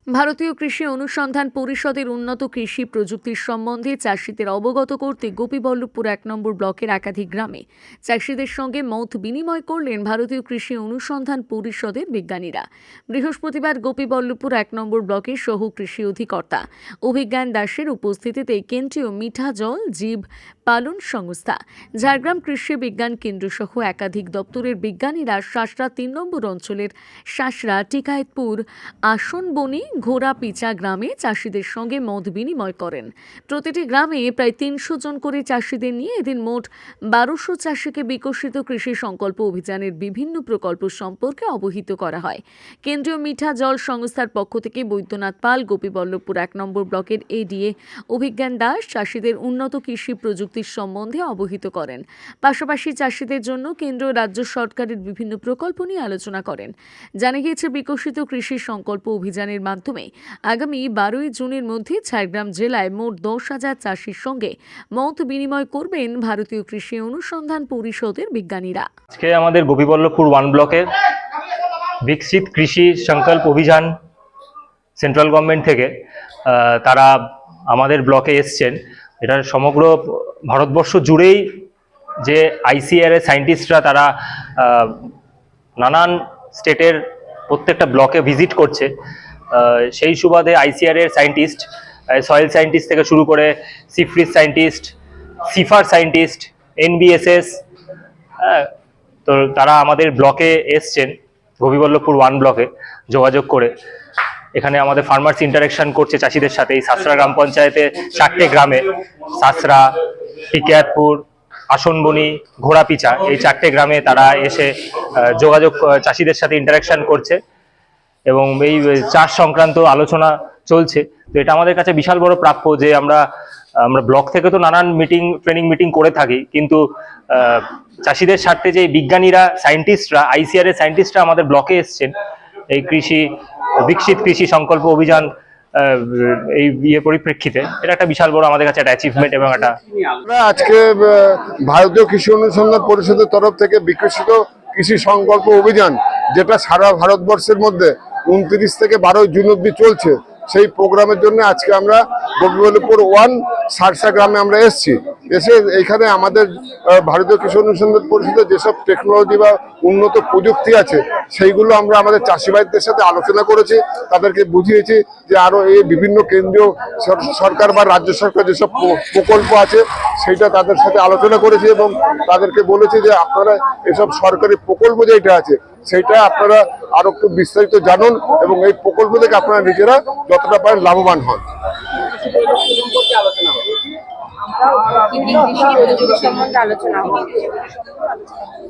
ভারতীয় কৃষি অনুসন্ধান পরিষদের উন্নত কৃষি প্রযুক্তির সম্বন্ধে চাষিদের অবগত করতে গোপীবল্লভপুর ১ নম্বর ব্লকের একাধিক গ্রামে চাষিদের সঙ্গে মত বিনিময় করলেন ভারতীয় কৃষি অনুসন্ধান পরিষদের বিজ্ঞানীরা। বৃহস্পতিবার গোপীবল্লভপুর ১ নম্বর ব্লকের সহ কৃষি অধিকর্তা অভিজ্ঞান দাসের উপস্থিতিতে কেন্দ্রীয় মিঠা জল জীব পালন সংস্থা, ঝাড়গ্রাম কৃষি বিজ্ঞান কেন্দ্র সহ একাধিক দপ্তরের বিজ্ঞানীরা শাসরা ৩ নম্বর অঞ্চলের শাসরা, টিকায়েতপুর, আসনবনি, ঘোড়াপিচা গ্রামে চাষিদের সঙ্গে মত বিনিময় করেন। প্রতিটি গ্রামে প্রায় ৩০০ জন করে চাষিদের নিয়ে এদিন মোট ১২০০ চাষিকে বিকশিত কৃষি সংকল্প অভিযানের বিভিন্ন প্রকল্প সম্পর্কে অবহিত করা হয়। কেন্দ্রীয় মিঠা জল সংস্থার পক্ষ থেকে বৈদ্যনাথ পাল, গোপীবল্লভপুর ১ নম্বর ব্লকের এডিএ অভিজ্ঞান দাস চাষিদের উন্নত কৃষি প্রযুক্তির সম্বন্ধে অবহিত করেন। পাশাপাশি চাষিদের জন্য কেন্দ্র ও রাজ্য সরকারের বিভিন্ন প্রকল্প নিয়ে আলোচনা করেন। জানা গিয়েছে, বিকশিত কৃষি সংকল্প অভিযানের মাধ্যমে আগামী ১২ই জুনের মধ্যে ঝাড়গ্রাম জেলায় মোট ১০,০০০ চাষির সঙ্গে মত বিনিময় করবেন ভারতীয় কৃষি অনুসন্ধান পরিষদের বিজ্ঞানীরা। আজকে আমাদের গোপীবল্লভপুর 1 ব্লকে বিকশিত কৃষি সংকল্প অভিযান সেন্ট্রাল গভর্নমেন্ট থেকে তারা আমাদের ব্লকে এসছেন। এটা সমগ্র ভারতবর্ষ জুড়েই যে আইসিআরএ সায়েন্টিস্টরা তারা নানান স্টেটের প্রত্যেকটা ব্লকে ভিজিট করছে। সেই সুবাদে আইসিআরএর সায়েন্টিস্ট, সয়েল সায়েন্টিস্ট থেকে শুরু করে সিফ্রিজ সায়েন্টিস্ট, সিফার সায়েন্টিস্ট, এনবিএসএস, তো তারা আমাদের ব্লকে এসছেন গোপীবল্লভপুর 1 ব্লকে যোগাযোগ করে। এখানে আমাদের ফার্মার্স ইন্টারাকশন করছে চাষিদের সাথে। এই শাসরা গ্রাম পঞ্চায়েতে 4টে গ্রামে, শাসরা, টিকায়েতপুর, আসনবনি, ঘোড়াপিচা, এই 4টে গ্রামে তারা এসে যোগাযোগ চাষিদের সাথে ইন্টারাকশন করছে এবং এই চাষ সংক্রান্ত আলোচনা চলছে। তো এটা আমাদের কাছে বিশাল বড় প্রাপ্য যে আমরা ব্লক থেকে তো নানান ট্রেনিং মিটিং করে থাকি, কিন্তু চাষিদের স্বার্থে যে বিজ্ঞানীরা, সায়েন্টিস্টরা, আইসিআরএ সায়েন্টিস্টরা আমাদের ব্লকে এসছেন এই বিকশিত কৃষি সংকল্প অভিযান এই পরিপ্রেক্ষিতে, এটা একটা বিশাল বড় আমাদের কাছে একটা অ্যাচিভমেন্ট। এবং এটা আজকে ভারতীয় কৃষি অনুসন্ধান পরিষদের তরফ থেকে বিকশিত কৃষি সংকল্প অভিযান, যেটা সারা ভারতবর্ষের মধ্যে 29 থেকে 12 জুন অব্দি চলছে, সেই প্রোগ্রামের জন্য আজকে আমরা গোপীবল্লভপুর 1 শাসরা গ্রামে আমরা এসেছি। এসে এখানে আমাদের ভারতীয় কৃষি অনুসন্ধান পরিষদের যেসব টেকনোলজি বা উন্নত প্রযুক্তি আছে সেইগুলো আমরা আমাদের চাষি ভাইদের সাথে আলোচনা করেছি, তাদেরকে বুঝিয়েছি যে আরও এই বিভিন্ন কেন্দ্রীয় সরকার বা রাজ্য সরকার যেসব প্রকল্প আছে সেইটা তাদের সাথে আলোচনা করেছি এবং তাদেরকে বলেছি যে আপনারা এসব সরকারি প্রকল্প যেটা আছে সেইটা আপনারা আরো একটু বিস্তারিত জানুন এবং এই প্রকল্প থেকে আপনারা নিজেরা যতটা পারেন লাভবান হন।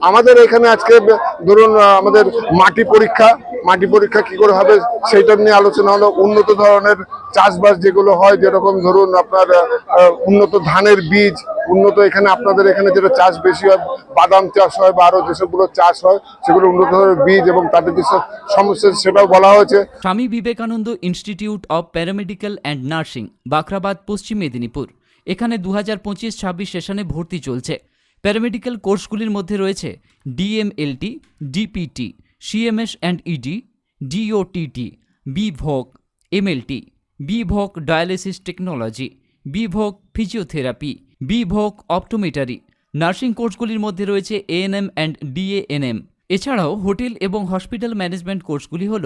আমাদের এখানে আজকে ধরুন আমাদের মাটি পরীক্ষা কি করে হবে সেইটা নিয়ে আলোচনা হলো। উন্নত ধরনের চাষবাস যেগুলো হয়, যেরকম ধরুন আপনার উন্নত ধানের বীজ, উন্নত এখানে আপনাদের এখানে যেটা চাষ বেশি হয় বাদাম চাষ হয় বা আরো যেসবগুলো চাষ হয় সেগুলো উন্নত ধরনের বীজ এবং তাদের যেসব সমস্যা সেটাও বলা হয়েছে। Swami Vivekananda institute of paramedical and nursing, Bakhrabad, পশ্চিম মেদিনীপুর। এখানে 2025-26 সেশনে ভর্তি চলছে। প্যারামেডিক্যাল কোর্সগুলির মধ্যে রয়েছে DMLT, DPT, CMS and ED, DOTT, BVoc, MLT, BVoc dialysis technology, BVoc physiotherapy, BVoc optometry. Nursing কোর্সগুলির মধ্যে রয়েছে এএনএম অ্যান্ড ডিএএনএম। এছাড়াও হোটেল এবং হসপিটাল ম্যানেজমেন্ট কোর্সগুলি হল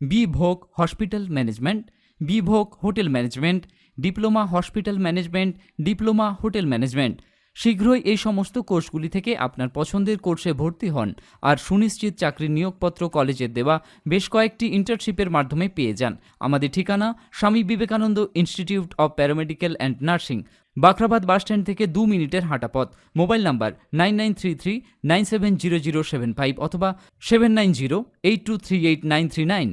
BVoc hospital management, BVoc hotel management, diploma hospital management, diploma hotel management. শীঘ্রই এই সমস্ত কোর্সগুলি থেকে আপনার পছন্দের কোর্সে ভর্তি হন আর সুনিশ্চিত চাকরির নিয়োগপত্র কলেজের দেওয়া বেশ কয়েকটি ইন্টার্নশিপের মাধ্যমে পেয়ে যান। আমাদের ঠিকানা Swami Vivekananda institute of paramedical and nursing, Bakhrabad bus stand থেকে 2 মিনিটের হাঁটা পথ। মোবাইল নাম্বার 9933970075 অথবা 7908238939।